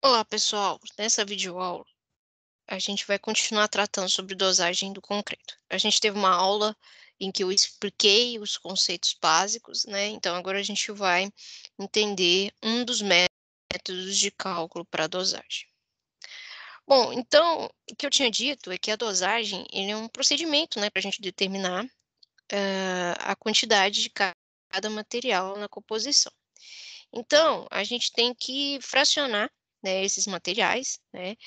Olá, pessoal. Nessa videoaula, a gente vai continuar tratando sobre dosagem do concreto. A gente teve uma aula em que eu expliquei os conceitos básicos, né? Então, agora a gente vai entender um dos métodos de cálculo para dosagem. Bom, então, o que eu tinha dito é que a dosagem ele é um procedimento, né, para a gente determinar a quantidade de cada material na composição. Então, a gente tem que fracionar, né, esses materiais, né,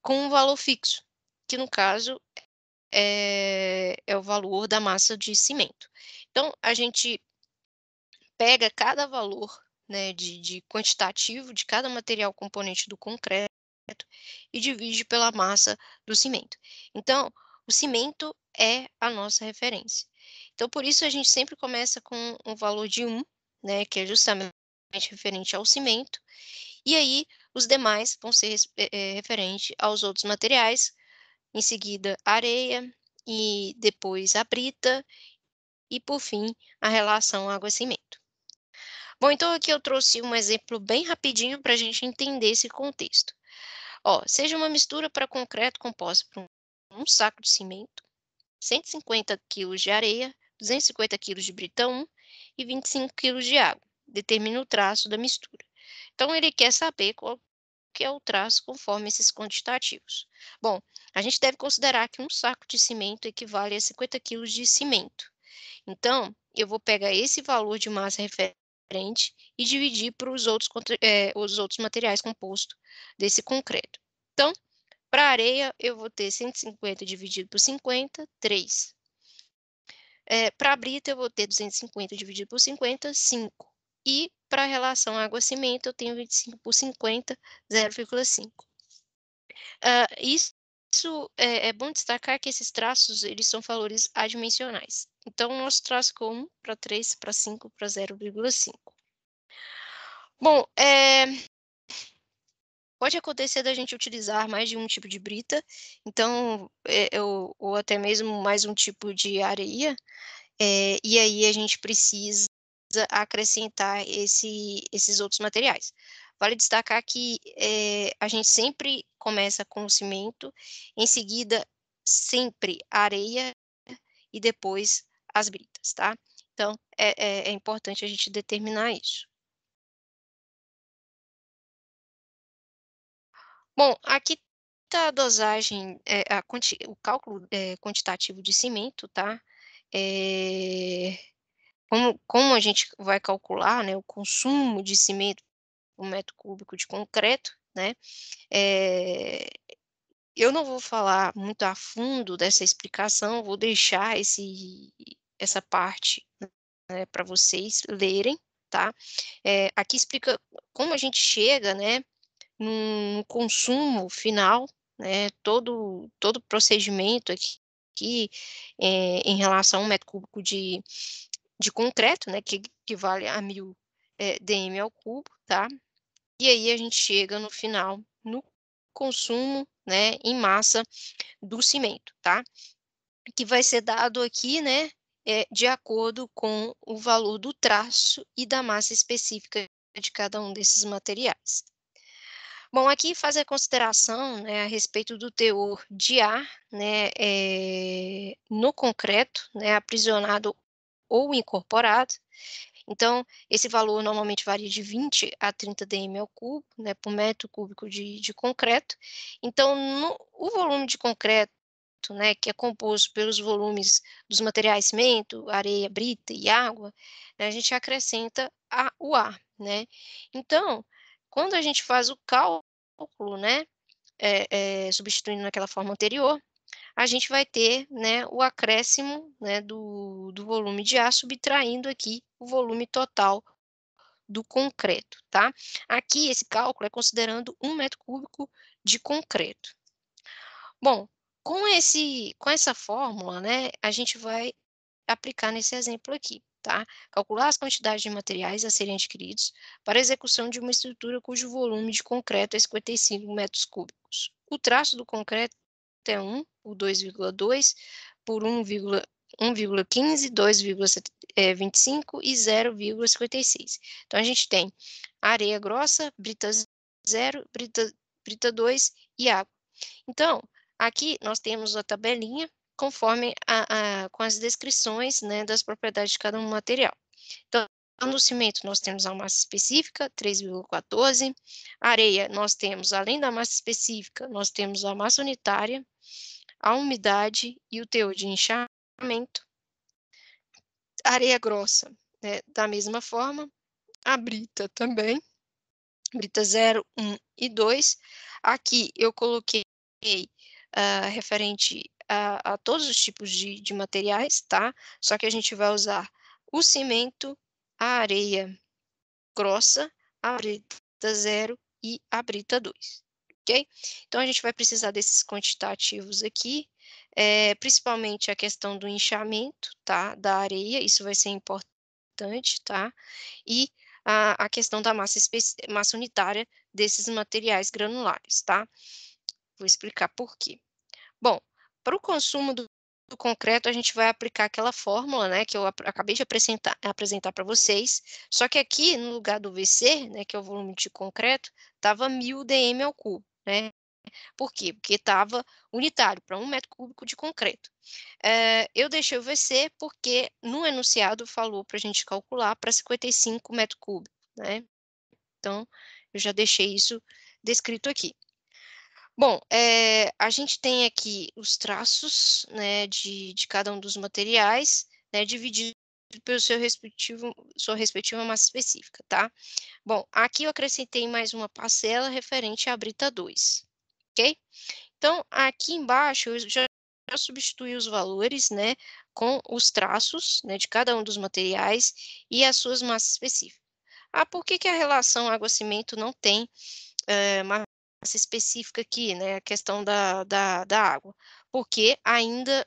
com um valor fixo, que no caso é o valor da massa de cimento. Então, a gente pega cada valor, né, de quantitativo de cada material componente do concreto e divide pela massa do cimento. Então, o cimento é a nossa referência. Então, por isso a gente sempre começa com um valor de 1, né, que é justamente referente ao cimento, e aí os demais vão ser referente aos outros materiais, em seguida a areia, e depois a brita, e por fim a relação água-cimento. Bom, então aqui eu trouxe um exemplo bem rapidinho para a gente entender esse contexto. Ó, seja uma mistura para concreto composta por um saco de cimento, 150 quilos de areia, 250 quilos de brita 1 e 25 quilos de água. Determina o traço da mistura. Então, ele quer saber qual que é o traço conforme esses quantitativos. Bom, a gente deve considerar que um saco de cimento equivale a 50 quilos de cimento. Então, eu vou pegar esse valor de massa referente e dividir para os outros materiais compostos desse concreto. Então, para areia, eu vou ter 150 dividido por 50, 3. Para a brita, eu vou ter 250 dividido por 50, 5. E para a relação água-cimento, eu tenho 25 por 50, 0,5. Isso é bom destacar que esses traços, eles são valores adimensionais. Então, o nosso traço ficou 1 para 3, para 5, para 0,5. Bom, pode acontecer da gente utilizar mais de um tipo de brita, então, ou até mesmo mais um tipo de areia, e aí a gente precisa acrescentar esses outros materiais. Vale destacar que a gente sempre começa com o cimento, em seguida, sempre a areia e depois as britas, tá? Então, é importante a gente determinar isso. Bom, aqui tá a dosagem, o cálculo quantitativo de cimento, tá? Eh, como a gente vai calcular, né, o consumo de cimento por metro cúbico de concreto, né, eh, eu não vou falar muito a fundo dessa explicação, vou deixar essa parte, né, para vocês lerem, tá. Aqui explica como a gente chega, né, num consumo final, né, todo o procedimento aqui, em relação a 1 metro cúbico de concreto, né, que equivale a 1000, dm ao cubo, tá. E aí a gente chega no final, no consumo, né, em massa do cimento, tá. Que vai ser dado aqui, né, de acordo com o valor do traço e da massa específica de cada um desses materiais. Bom, aqui faz a consideração, né, a respeito do teor de ar, né, no concreto, né, aprisionado ou incorporado. Então, esse valor normalmente varia de 20 a 30 dm ao cubo, né, por metro cúbico de concreto. Então, o volume de concreto, né, que é composto pelos volumes dos materiais cimento, areia, brita e água, né, a gente acrescenta o ar, né. Então, quando a gente faz o cálculo, né, substituindo naquela forma anterior, a gente vai ter, né, o acréscimo, né, do volume de ar, subtraindo aqui o volume total do concreto, tá. Aqui esse cálculo é considerando 1 metro cúbico de concreto. Bom, com essa fórmula, né, a gente vai aplicar nesse exemplo aqui, tá. Calcular as quantidades de materiais a serem adquiridos para a execução de uma estrutura cujo volume de concreto é 55 metros cúbicos. O traço do concreto é 1 por 2,2 por 1,15, 2,25 e 0,56. Então a gente tem areia grossa, britas 0, brita 2 e água. Então, aqui nós temos a tabelinha conforme com as descrições, né, das propriedades de cada um material. Então, no cimento nós temos a massa específica, 3,14. Areia, nós temos, além da massa específica, nós temos a massa unitária, a umidade e o teor de inchamento. Areia grossa, né, da mesma forma. A brita também, brita 0, 1 e 2. Aqui eu coloquei referente a todos os tipos de materiais, tá? Só que a gente vai usar o cimento, a areia grossa, a brita 0 e a brita 2, ok? Então, a gente vai precisar desses quantitativos aqui, principalmente a questão do inchamento, tá? Da areia, isso vai ser importante, tá? E a questão da massa unitária desses materiais granulares, tá? Vou explicar por quê. Bom, para o consumo do concreto, a gente vai aplicar aquela fórmula, né, que eu acabei de apresentar para vocês, só que aqui no lugar do VC, né, que é o volume de concreto, estava 1000 dm ao cubo, né? Por quê? Porque estava unitário para 1 metro cúbico de concreto. Eu deixei o VC porque no enunciado falou para a gente calcular para 55 metros cúbicos, né? Então, eu já deixei isso descrito aqui. Bom, a gente tem aqui os traços, né, de cada um dos materiais, né, dividido pelo sua respectiva massa específica, tá? Bom, aqui eu acrescentei mais uma parcela referente à brita 2, ok? Então, aqui embaixo eu já substituí os valores, né, com os traços, né, de cada um dos materiais e as suas massas específicas. Ah, por que que a relação água-cimento não tem massa específica aqui, né, a questão da água? Porque ainda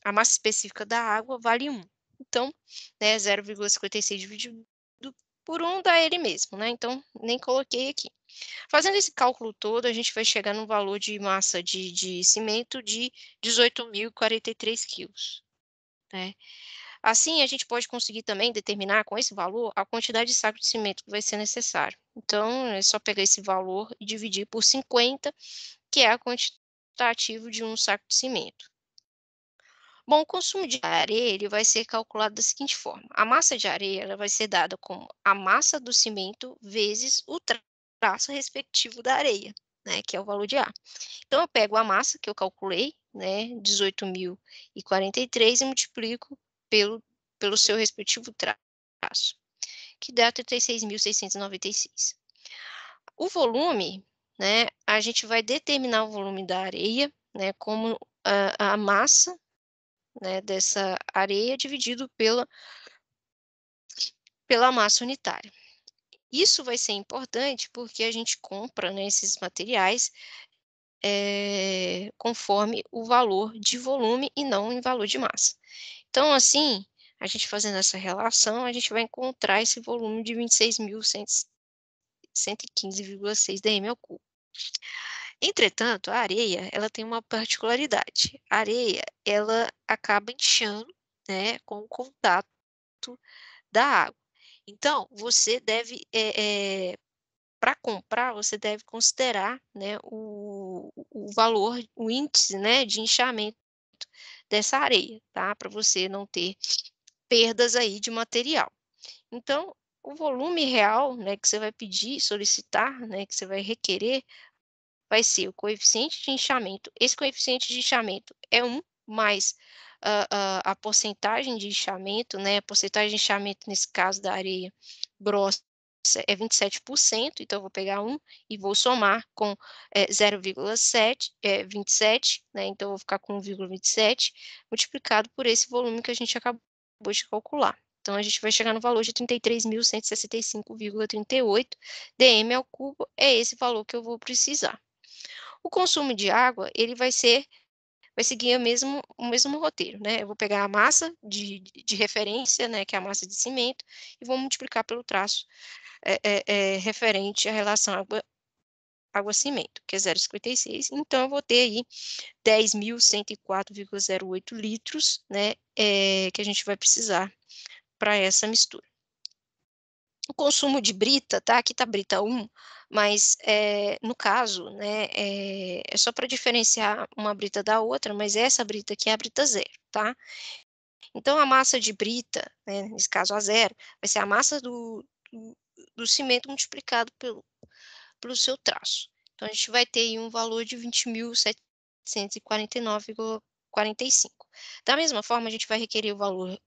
a massa específica da água vale 1. Então, né, 0,56 dividido por 1 dá ele mesmo, né, então nem coloquei aqui. Fazendo esse cálculo todo, a gente vai chegar num valor de massa de cimento de 18.043 quilos, né. Assim, a gente pode conseguir também determinar com esse valor a quantidade de saco de cimento que vai ser necessário. Então, é só pegar esse valor e dividir por 50, que é a quantitativo de um saco de cimento. Bom, o consumo de areia ele vai ser calculado da seguinte forma: a massa de areia ela vai ser dada como a massa do cimento vezes o traço respectivo da areia, né, que é o valor de A. Então, eu pego a massa que eu calculei, né, 18.043 e multiplico pelo seu respectivo traço, que dá 36.696. O volume, né, a gente vai determinar o volume da areia, né, como a massa, né, dessa areia dividido pela massa unitária. Isso vai ser importante porque a gente compra, né, esses materiais conforme o valor de volume e não em valor de massa. Então, assim, a gente fazendo essa relação, a gente vai encontrar esse volume de 26.115,6 dm ao cubo. Entretanto, a areia, ela tem uma particularidade. A areia, ela acaba inchando, né, com o contato da água. Então, você deve, para comprar, você deve considerar, né, o valor, o índice, né, de inchamento dessa areia, tá? Para você não ter perdas aí de material. Então, o volume real, né, que você vai pedir, solicitar, né, que você vai requerer, vai ser o coeficiente de inchamento. Esse coeficiente de inchamento é 1 mais a porcentagem de inchamento, né? A porcentagem de inchamento, nesse caso da areia grossa, é 27%, então eu vou pegar 1 e vou somar com 0,7, 27, né? Então eu vou ficar com 1,27 multiplicado por esse volume que a gente acabou de calcular. Então a gente vai chegar no valor de 33.165,38 dm ao cubo, é esse valor que eu vou precisar. O consumo de água, ele vai seguir o mesmo roteiro, né, eu vou pegar a massa de referência, né, que é a massa de cimento, e vou multiplicar pelo traço, referente à relação água-cimento, que é 0,56, então eu vou ter aí 10.104,08 litros, né, que a gente vai precisar para essa mistura. O consumo de brita, tá, aqui tá brita 1, mas, no caso, né, é só para diferenciar uma brita da outra, mas essa brita aqui é a brita 0, tá. Então a massa de brita, né, nesse caso a 0, vai ser a massa do do cimento multiplicado pelo seu traço. Então a gente vai ter aí um valor de 20.749,45. Da mesma forma, a gente vai requerer o valor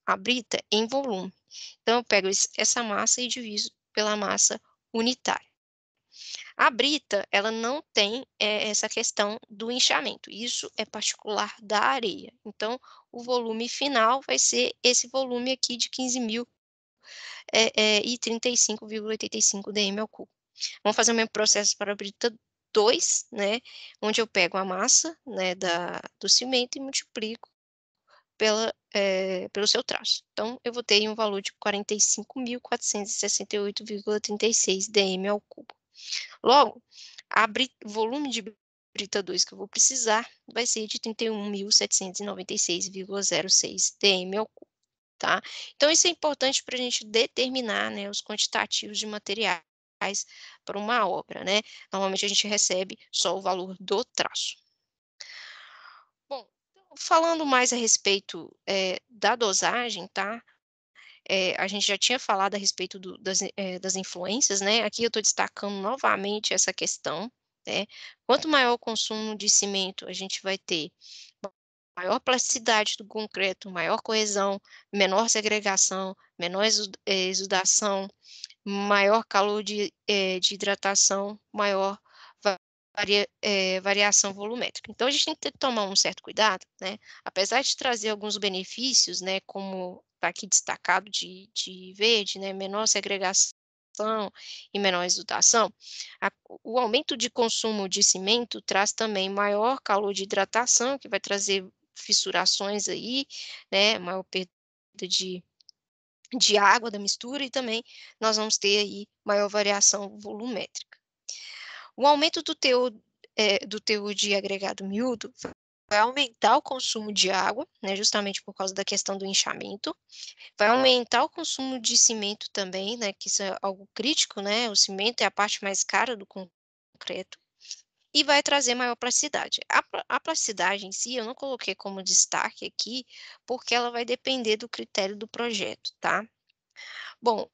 a brita em volume. Então eu pego essa massa e diviso pela massa unitária. A brita, ela não tem, essa questão do inchamento, isso é particular da areia. Então, o volume final vai ser esse volume aqui de 15.000, e 35,85 dm ao cubo. Vamos fazer o mesmo processo para a brita 2, né, onde eu pego a massa, né, do cimento e multiplico pelo seu traço. Então, eu vou ter aí um valor de 45.468,36 dm ao cubo. Logo, o volume de brita 2 que eu vou precisar vai ser de 31.796,06 dm ao cubo, tá. Então isso é importante para a gente determinar, né, os quantitativos de materiais para uma obra, né. Normalmente a gente recebe só o valor do traço. Bom, então falando mais a respeito, da dosagem, tá. A gente já tinha falado a respeito das influências, né, aqui eu estou destacando novamente essa questão, né, quanto maior o consumo de cimento, a gente vai ter maior plasticidade do concreto, maior coesão, menor segregação, menor exudação, maior calor de hidratação, maior variação volumétrica. Então a gente tem que tomar um certo cuidado, né, apesar de trazer alguns benefícios, né, como está aqui destacado de verde, né, menor segregação e menor exudação, o aumento de consumo de cimento traz também maior calor de hidratação, que vai trazer fissurações aí, né, maior perda de água da mistura e também nós vamos ter aí maior variação volumétrica. O aumento do teor de agregado miúdo vai aumentar o consumo de água, né, justamente por causa da questão do inchamento, vai aumentar o consumo de cimento também, né, que isso é algo crítico, né, o cimento é a parte mais cara do concreto, e vai trazer maior plasticidade. A plasticidade em si eu não coloquei como destaque aqui, porque ela vai depender do critério do projeto, tá. Bom,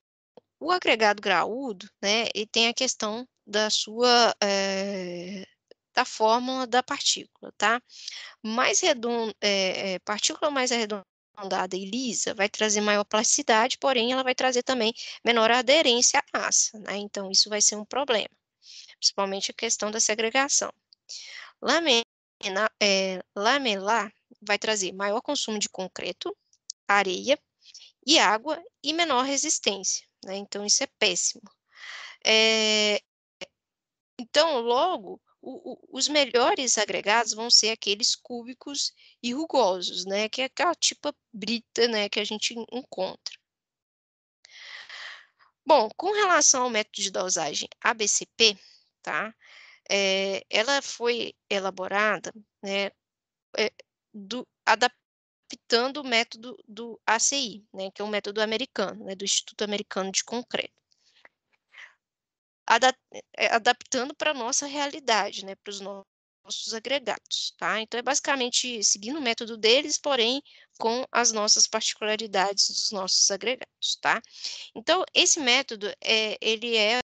o agregado graúdo, né, ele tem a questão da fórmula da partícula, tá. Partícula mais arredondada e lisa vai trazer maior plasticidade, porém ela vai trazer também menor aderência à massa, né, então isso vai ser um problema, principalmente a questão da segregação. Lamelar vai trazer maior consumo de concreto, areia e água e menor resistência, né, então isso é péssimo. Eh, então logo, os melhores agregados vão ser aqueles cúbicos e rugosos, né, que é aquela tipo brita, né, que a gente encontra. Bom, com relação ao método de dosagem ABCP, tá, ela foi elaborada, né, eh, adaptando o método do ACI, né, que é um método americano, né, do Instituto Americano de Concreto. Adaptando para a nossa realidade, né, para os nossos agregados, tá. Então é basicamente seguindo o método deles, porém com as nossas particularidades dos nossos agregados, tá. Então esse método, ele é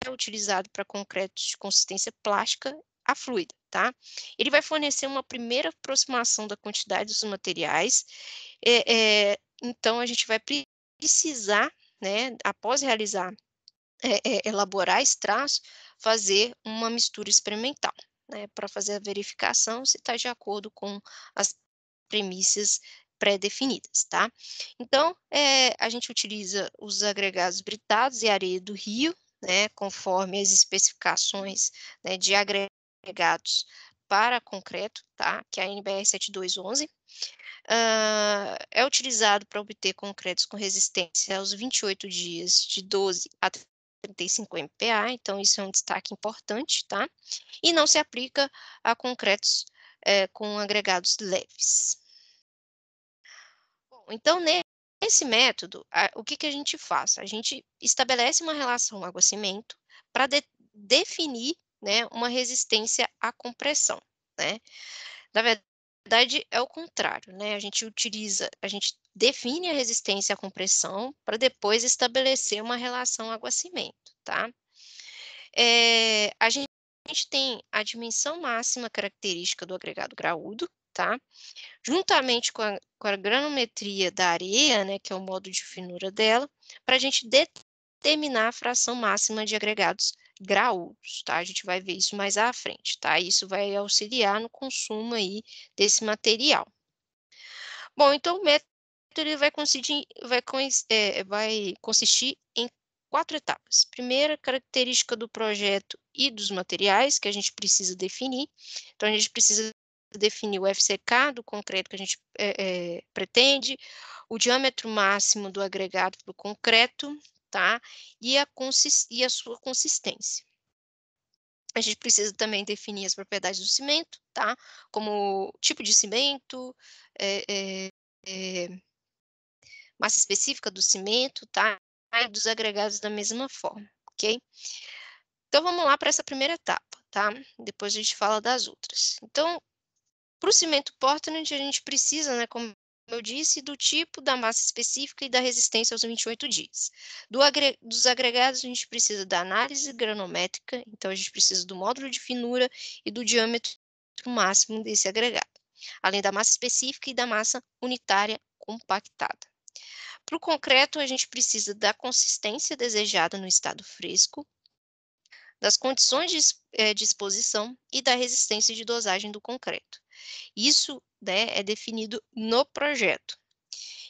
utilizado para concretos de consistência plástica a fluida, tá. Ele vai fornecer uma primeira aproximação da quantidade dos materiais, então a gente vai precisar, né, após realizar elaborar esse traço, fazer uma mistura experimental, né, para fazer a verificação se está de acordo com as premissas pré-definidas, tá. Então, a gente utiliza os agregados britados e areia do rio, né, conforme as especificações, né, de agregados para concreto, tá, que é a NBR 7211. É utilizado para obter concretos com resistência aos 28 dias de 12 a 35 MPa, então isso é um destaque importante, tá? E não se aplica a concretos, com agregados leves. Bom, então Esse método, o que que a gente faz? A gente estabelece uma relação água-cimento para definir, né, uma resistência à compressão, né. Na verdade, é o contrário, né, a gente define a resistência à compressão para depois estabelecer uma relação água-cimento, tá. A gente tem a dimensão máxima característica do agregado graúdo, tá, juntamente com a granometria da areia, né, que é o modo de finura dela, para a gente determinar a fração máxima de agregados graúdos, tá. A gente vai ver isso mais à frente, tá. Isso vai auxiliar no consumo aí desse material. Bom, então o método ele vai consistir em 4 etapas. Primeira, característica do projeto e dos materiais que a gente precisa definir. Então a gente precisa definir o FCK do concreto que a gente, pretende, o diâmetro máximo do agregado para o concreto, tá, e a sua consistência. A gente precisa também definir as propriedades do cimento, tá, como tipo de cimento, eh eh eh massa específica do cimento, tá, e dos agregados da mesma forma, ok? Então vamos lá para essa primeira etapa, tá? Depois a gente fala das outras. Então, para o cimento Portland, a gente precisa, né, como eu disse, do tipo, da massa específica e da resistência aos 28 dias. Dos agregados, a gente precisa da análise granométrica, então a gente precisa do módulo de finura e do diâmetro máximo desse agregado, além da massa específica e da massa unitária compactada. Para o concreto, a gente precisa da consistência desejada no estado fresco, das condições de exposição e da resistência de dosagem do concreto. Isso, né, é definido no projeto.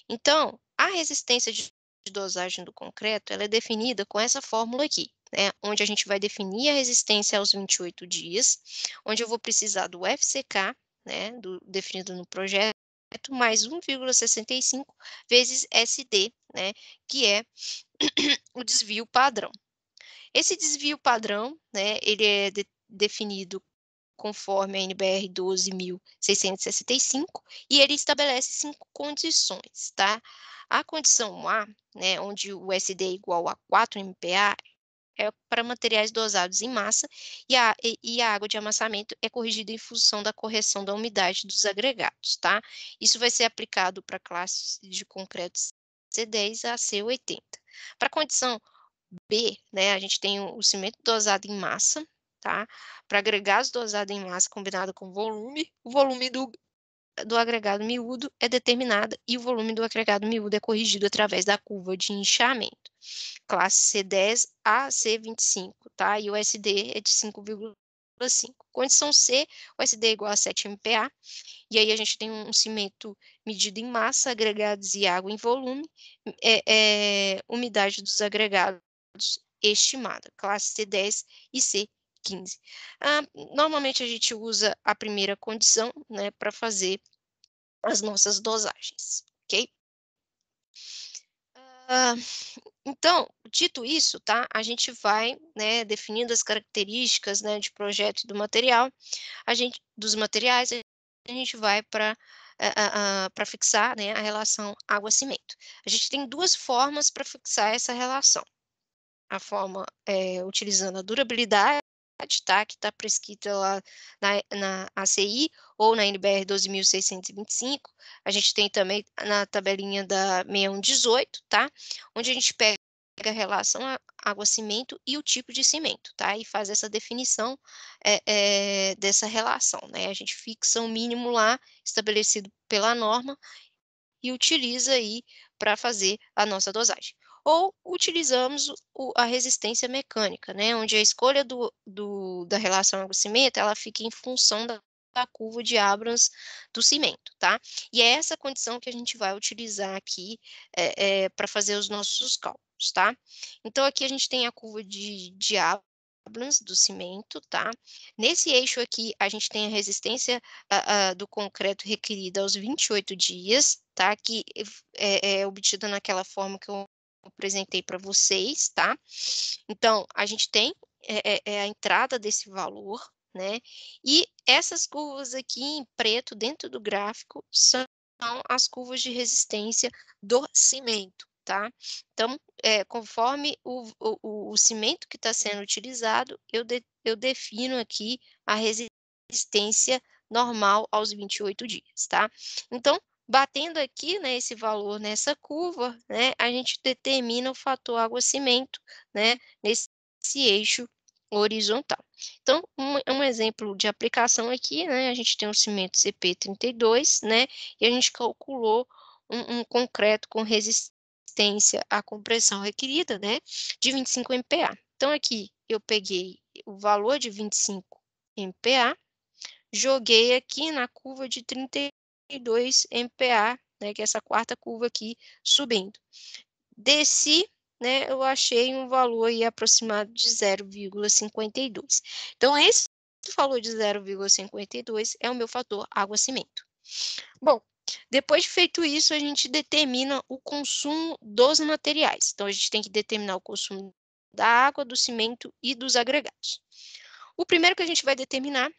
Então, a resistência de dosagem do concreto, ela é definida com essa fórmula aqui, né, onde a gente vai definir a resistência aos 28 dias, onde eu vou precisar do FCK, né, definido no projeto, mais 1,65 vezes SD, né, que é o desvio padrão. Esse desvio padrão, né, ele é definido conforme a NBR 12.665 e ele estabelece 5 condições, tá? A condição A, né, onde o SD é igual a 4 MPa, é para materiais dosados em massa e a água de amassamento é corrigida em função da correção da umidade dos agregados, tá? Isso vai ser aplicado para classes de concretos C10 a C80. Para a condição B, né, a gente tem o cimento dosado em massa, tá? Para agregados dosados em massa combinado com volume, o volume do agregado miúdo é determinado e o volume do agregado miúdo é corrigido através da curva de inchamento. Classe C10 a C25, tá? E o SD é de 5,5. Condição C, o SD é igual a 7 MPa, e aí a gente tem um cimento medido em massa, agregados e água em volume, umidade dos agregados estimada, classe C10 e C15. Normalmente a gente usa a primeira condição, né, para fazer as nossas dosagens, ok? Ah, então, dito isso, tá, a gente vai, né, definindo as características, né, de projeto e do material, dos materiais, a gente vai para fixar, né, a relação água-cimento. A gente tem 2 formas para fixar essa relação. A forma, utilizando a durabilidade, tá, que está prescrita lá na ACI ou na NBR 12.625. A gente tem também na tabelinha da 6118, tá, onde a gente pega a relação água-cimento e o tipo de cimento, tá, e faz essa definição, dessa relação, né. A gente fixa um mínimo lá estabelecido pela norma e utiliza aí para fazer a nossa dosagem. Ou utilizamos a resistência mecânica, né, onde a escolha da relação água-cimento, ela fica em função da curva de Abrams do cimento, tá. E é essa condição que a gente vai utilizar aqui, para fazer os nossos cálculos, tá. Então aqui a gente tem a curva de Abrams do cimento, tá. Nesse eixo aqui, a gente tem a resistência do concreto requerida aos 28 dias, tá, que é obtida naquela forma que eu apresentei para vocês, tá. Então, a gente tem, a entrada desse valor, né, e essas curvas aqui em preto dentro do gráfico são as curvas de resistência do cimento, tá. Então, conforme o cimento que está sendo utilizado, eu defino aqui a resistência normal aos 28 dias, tá. Então, batendo aqui, né, esse valor nessa curva, né, a gente determina o fator água-cimento, né, nesse eixo horizontal. Então, um exemplo de aplicação aqui, né, a gente tem um cimento CP32, né, e a gente calculou um concreto com resistência à compressão requerida, né, de 25 MPa. Então aqui eu peguei o valor de 25 MPa, joguei aqui na curva de 32 MPa, né, que é essa quarta curva aqui subindo. Desci, né, eu achei um valor aí aproximado de 0,52. Então esse valor de 0,52 é o meu fator água-cimento. Bom, depois de feito isso, a gente determina o consumo dos materiais. Então, a gente tem que determinar o consumo da água, do cimento e dos agregados. O primeiro que a gente vai determinar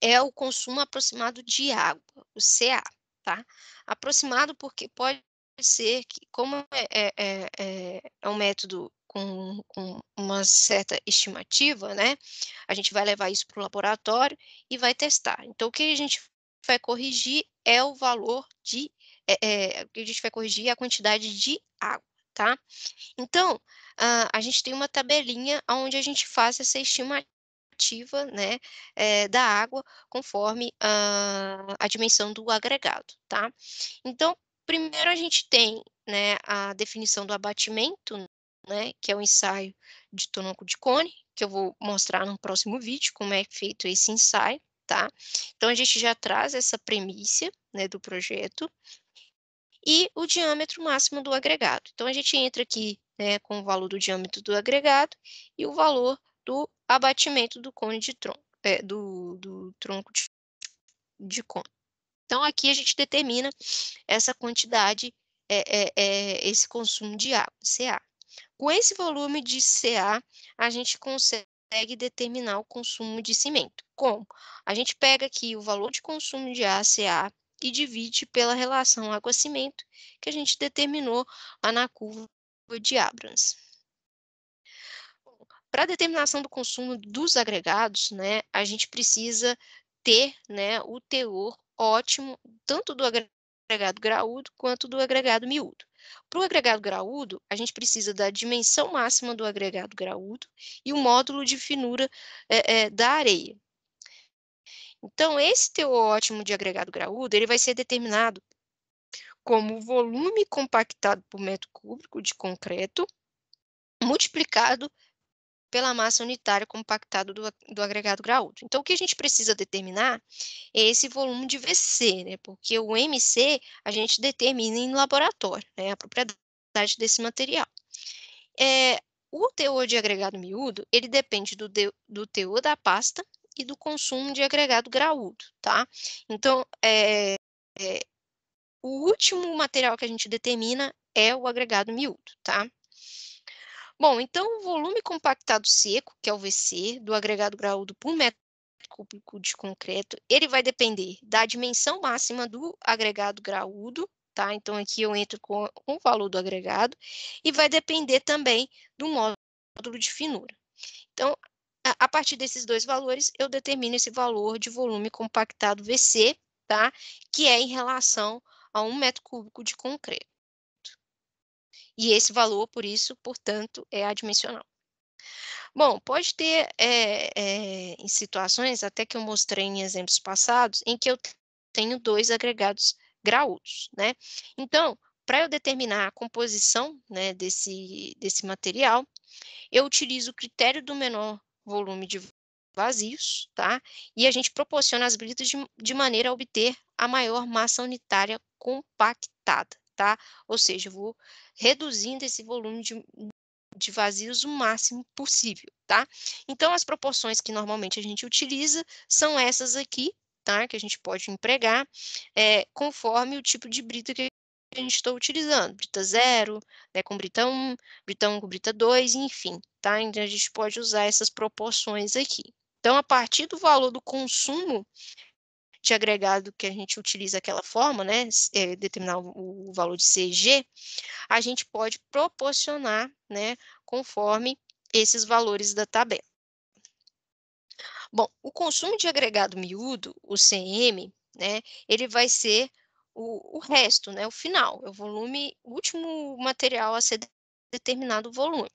é o consumo aproximado de água, o CA, tá? Aproximado porque pode ser que, como é um método com uma certa estimativa, né? A gente vai levar isso para o laboratório e vai testar. Então, o que a gente vai corrigir é o valor de, o que a gente vai corrigir é a quantidade de água, tá? Então, a gente tem uma tabelinha onde a gente faz essa estimativa, né, da água conforme a dimensão do agregado, tá? Então, primeiro a gente tem, né, a definição do abatimento, né, que é o ensaio de tronco de cone, que eu vou mostrar no próximo vídeo como é feito esse ensaio, tá? Então, a gente já traz essa premissa, né, do projeto e o diâmetro máximo do agregado. Então, a gente entra aqui, né, com o valor do diâmetro do agregado e o valor do abatimento do cone de tronco, do tronco de cone. Então, aqui a gente determina essa quantidade, esse consumo de água, CA. Com esse volume de CA, a gente consegue determinar o consumo de cimento. Como? A gente pega aqui o valor de consumo de ACA e divide pela relação água-cimento que a gente determinou lá na curva de Abrams. Para a determinação do consumo dos agregados, né, a gente precisa ter, né, o teor ótimo tanto do agregado graúdo quanto do agregado miúdo. Para o agregado graúdo, a gente precisa da dimensão máxima do agregado graúdo e o módulo de finura da areia. Então, esse teor ótimo de agregado graúdo, ele vai ser determinado como o volume compactado por metro cúbico de concreto multiplicado pela massa unitária compactada do agregado graúdo. Então, o que a gente precisa determinar é esse volume de VC, né? Porque o MC a gente determina em laboratório, né? A propriedade desse material. O teor de agregado miúdo, ele depende do teor da pasta e do consumo de agregado graúdo, tá? Então, o último material que a gente determina é o agregado miúdo, tá? Bom, então o volume compactado seco, que é o VC, do agregado graúdo por metro cúbico de concreto, ele vai depender da dimensão máxima do agregado graúdo, tá? Então aqui eu entro com o valor do agregado e vai depender também do módulo de finura. Então, a partir desses dois valores, eu determino esse valor de volume compactado VC, tá? Que é em relação a 1 metro cúbico de concreto. E esse valor, por isso, portanto, é adimensional. Bom, pode ter em situações, até que eu mostrei em exemplos passados, em que eu tenho dois agregados graúdos, né? Então, para eu determinar a composição, né, desse material, eu utilizo o critério do menor volume de vazios, tá? E a gente proporciona as britas de maneira a obter a maior massa unitária compactada, tá? Ou seja, eu vou reduzindo esse volume de vazios o máximo possível, tá? Então, as proporções que normalmente a gente utiliza são essas aqui, tá? Que a gente pode empregar, conforme o tipo de brita que a gente está utilizando. Brita 0, né, com brita 1 com brita 2, enfim, tá? Então, a gente pode usar essas proporções aqui. Então, a partir do valor do consumo de agregado que a gente utiliza aquela forma, né, determinar o valor de CG, a gente pode proporcionar, né, conforme esses valores da tabela. Bom, o consumo de agregado miúdo, o CM, né, ele vai ser o resto, né, o final, é o volume, o último material a ser determinado o volume.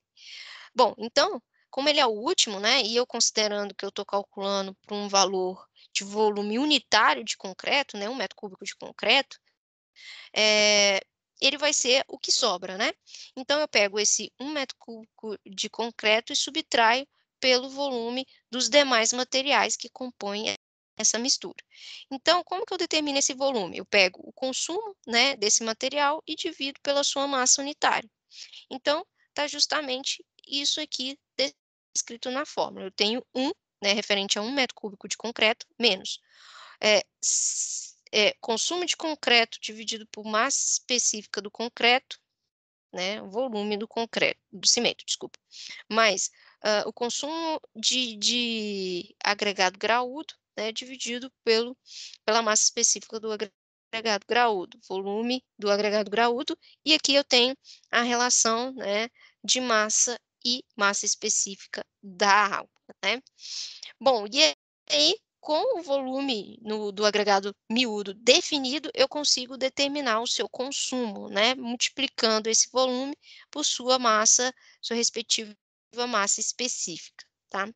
Bom, então, como ele é o último, né, e eu considerando que eu estou calculando por um valor de volume unitário de concreto, né, 1 m³ de concreto, eh, ele vai ser o que sobra, né. Então eu pego esse 1 m³ de concreto e subtraio pelo volume dos demais materiais que compõem essa mistura. Então, como que eu determino esse volume? Eu pego o consumo, né, desse material e divido pela sua massa unitária. Então, está justamente isso aqui descrito na fórmula. Eu tenho 1, né, referente a 1 m³ de concreto, menos consumo de concreto dividido por massa específica do concreto, né, o volume do concreto, do cimento, desculpa, mais o consumo de agregado graúdo, né, dividido pela massa específica do agregado graúdo, volume do agregado graúdo, e aqui eu tenho a relação, né, de massa e massa específica da água, né. Bom, e aí, com o volume do agregado miúdo definido, eu consigo determinar o seu consumo, né, multiplicando esse volume por sua respectiva massa específica, tá.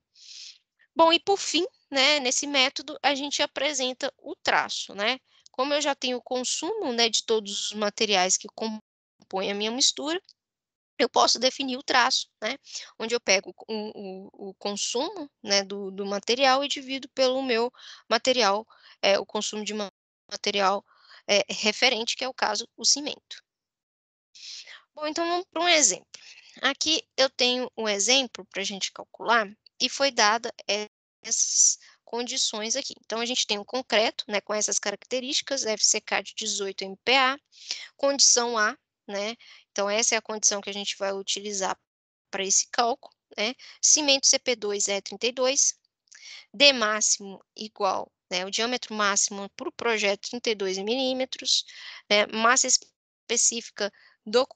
Bom, e por fim, né, nesse método, a gente apresenta o traço, né. Como eu já tenho o consumo, né, de todos os materiais que compõem a minha mistura, eu posso definir o traço, né, onde eu pego o consumo, né, do material e divido pelo meu material, o consumo de material, referente, que é o caso, o cimento. Bom, então vamos para um exemplo. Aqui eu tenho um exemplo para a gente calcular e foi dada essas condições aqui. Então a gente tem o concreto, né, com essas características, FCK de 18 MPa, condição A, né, então essa é a condição que a gente vai utilizar para esse cálculo, né, cimento CP2 é 32, D máximo igual, né, o diâmetro máximo para o projeto 32 milímetros, né, massa específica do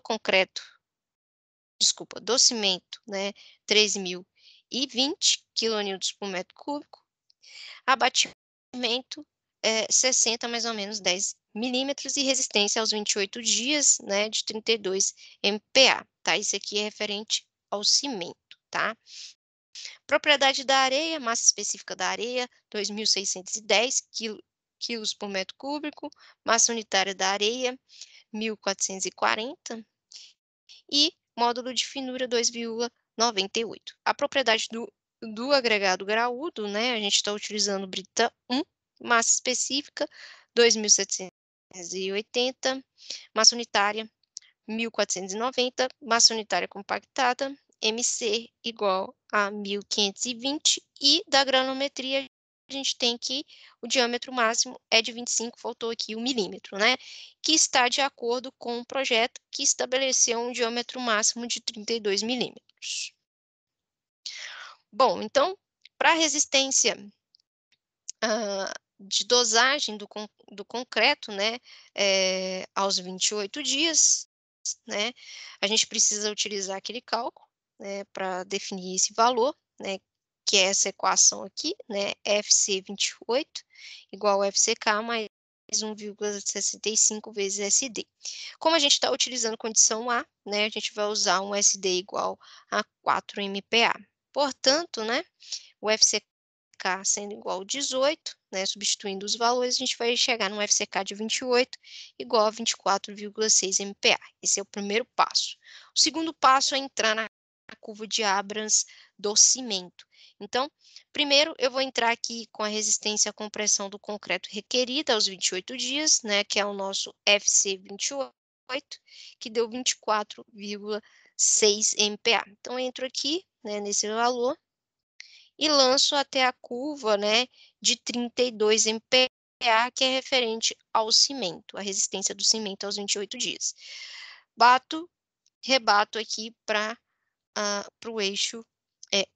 concreto, desculpa, do cimento, né, 3.020 quilonewtons por metro cúbico, abatimento 60 mais ou menos 10 milímetros e resistência aos 28 dias, né, de 32 MPa, tá? Isso aqui é referente ao cimento, tá? Propriedade da areia, massa específica da areia, 2.610 quilos por metro cúbico, massa unitária da areia, 1.440 e módulo de finura 2,98. A propriedade do agregado graúdo, né, a gente está utilizando brita 1, massa específica 2.780, massa unitária 1.490, massa unitária compactada, MC igual a 1.520 e da granometria a gente tem que o diâmetro máximo é de 25, faltou aqui o milímetro, né, que está de acordo com o projeto que estabeleceu um diâmetro máximo de 32 milímetros. Bom, então, para a resistência de dosagem do concreto, né, aos 28 dias, né, a gente precisa utilizar aquele cálculo, né, para definir esse valor, né, que é essa equação aqui, né, FC28 igual a FCK mais 1,65 vezes SD. Como a gente está utilizando condição A, né, a gente vai usar um SD igual a 4 MPa. Portanto, né, o FCK sendo igual a 18, né, substituindo os valores, a gente vai chegar no FCK de 28 igual a 24,6 MPa. Esse é o primeiro passo. O segundo passo é entrar na curva de Abrams do cimento. Então, primeiro eu vou entrar aqui com a resistência à compressão do concreto requerida aos 28 dias, né, que é o nosso FC28, que deu 24,6 MPa. Então, eu entro aqui, né, nesse valor, e lanço até a curva, né, de 32 MPa, que é referente ao cimento, a resistência do cimento aos 28 dias. Rebato aqui para o eixo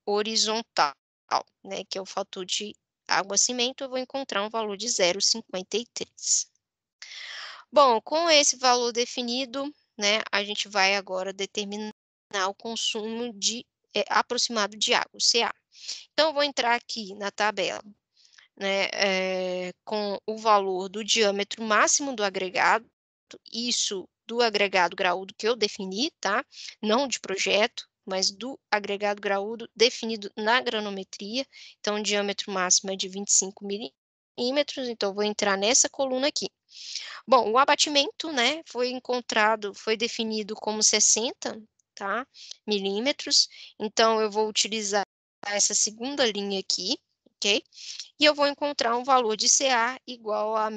horizontal, né, que é o fator de água-cimento, eu vou encontrar um valor de 0,53. Bom, com esse valor definido, né, a gente vai agora determinar o consumo aproximado de água, o CA. Então, eu vou entrar aqui na tabela, né, com o valor do diâmetro máximo do agregado, isso do agregado graúdo que eu defini, tá? Não de projeto, mas do agregado graúdo definido na granometria. Então, o diâmetro máximo é de 25 milímetros, então, eu vou entrar nessa coluna aqui. Bom, o abatimento, né, foi definido como 60, tá, milímetros, então eu vou utilizar essa segunda linha aqui, ok? E eu vou encontrar um valor de CA igual a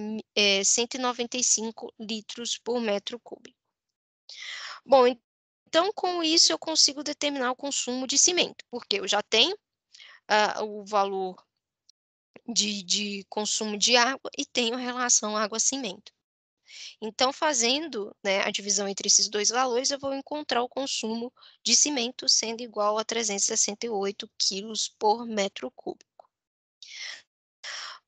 195 litros por metro cúbico. Bom, então com isso eu consigo determinar o consumo de cimento, porque eu já tenho o valor de consumo de água e tenho a relação água-cimento. Então, fazendo, né, a divisão entre esses dois valores, eu vou encontrar o consumo de cimento sendo igual a 368 quilos por metro cúbico.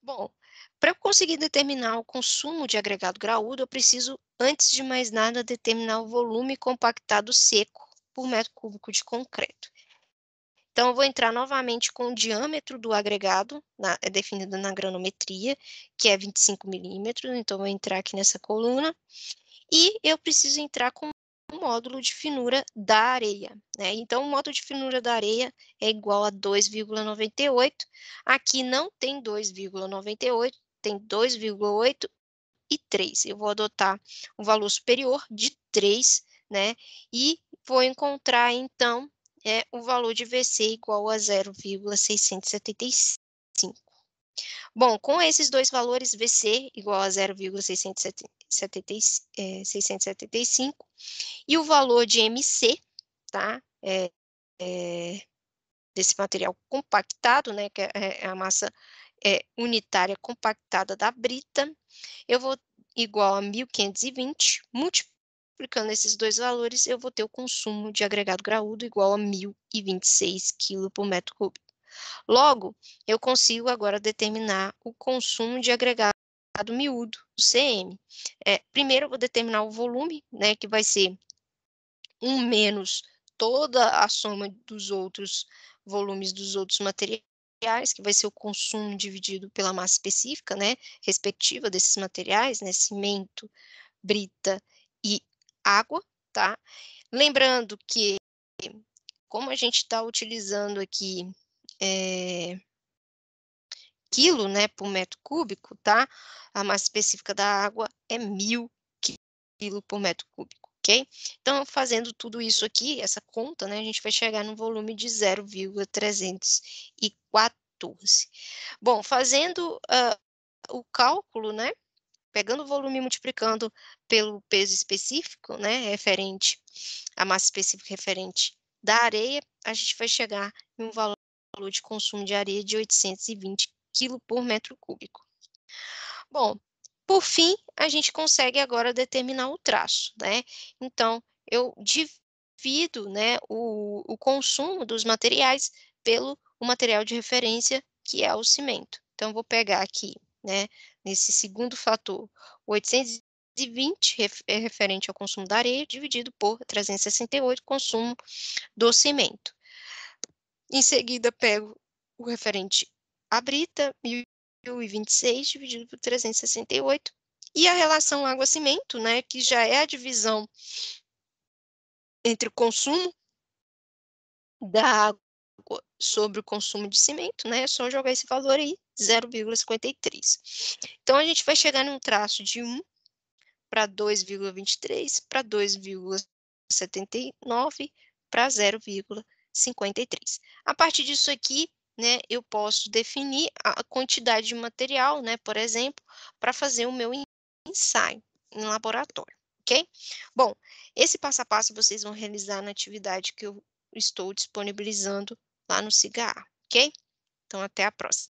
Bom, para eu conseguir determinar o consumo de agregado graúdo, eu preciso, antes de mais nada, determinar o volume compactado seco por metro cúbico de concreto. Então, eu vou entrar novamente com o diâmetro do agregado, é definido na granometria, que é 25 milímetros, então, eu vou entrar aqui nessa coluna, e eu preciso entrar com o módulo de finura da areia, né? Então, o módulo de finura da areia é igual a 2,98. Aqui não tem 2,98, tem 2,8 e 3. Eu vou adotar o valor superior de 3, né? E vou encontrar, então, o valor de VC igual a 0,675. Bom, com esses dois valores, VC igual a 0,675 e o valor de MC, tá? Desse material compactado, né? Que é a massa unitária compactada da brita, eu vou igual a 1.520, multiplicando esses dois valores, eu vou ter o consumo de agregado graúdo igual a 1.026 kg por metro cúbico. Logo, eu consigo agora determinar o consumo de agregado miúdo, o CM. Primeiro, eu vou determinar o volume, né, que vai ser 1 menos toda a soma dos outros volumes dos outros materiais, que vai ser o consumo dividido pela massa específica, né, respectiva desses materiais, né, cimento, brita e água, tá? Lembrando que, como a gente está utilizando aqui quilo, né, por metro cúbico, tá? A massa específica da água é 1.000 quilo por metro cúbico, ok? Então, fazendo tudo isso aqui, essa conta, né, a gente vai chegar no volume de 0,314. Bom, fazendo o cálculo, né, pegando o volume e multiplicando pelo peso específico, né, referente, a massa específica referente da areia, a gente vai chegar em um valor de consumo de areia de 820 kg por metro cúbico. Bom, por fim, a gente consegue agora determinar o traço, né? Então, eu divido, né, o consumo dos materiais pelo o material de referência, que é o cimento. Então, eu vou pegar aqui, né, nesse segundo fator, 820 é referente ao consumo da areia, dividido por 368, consumo do cimento. Em seguida, pego o referente à brita, 1.026 dividido por 368, e a relação água-cimento, né, que já é a divisão entre o consumo da água sobre o consumo de cimento, né, é só jogar esse valor aí, 0,53. Então, a gente vai chegar num traço de 1 para 2,23, para 2,79, para 0,53. A partir disso aqui, né, eu posso definir a quantidade de material, né, por exemplo, para fazer o meu ensaio em laboratório, ok? Bom, esse passo a passo vocês vão realizar na atividade que eu estou disponibilizando lá no SIGA, ok? Então, até a próxima.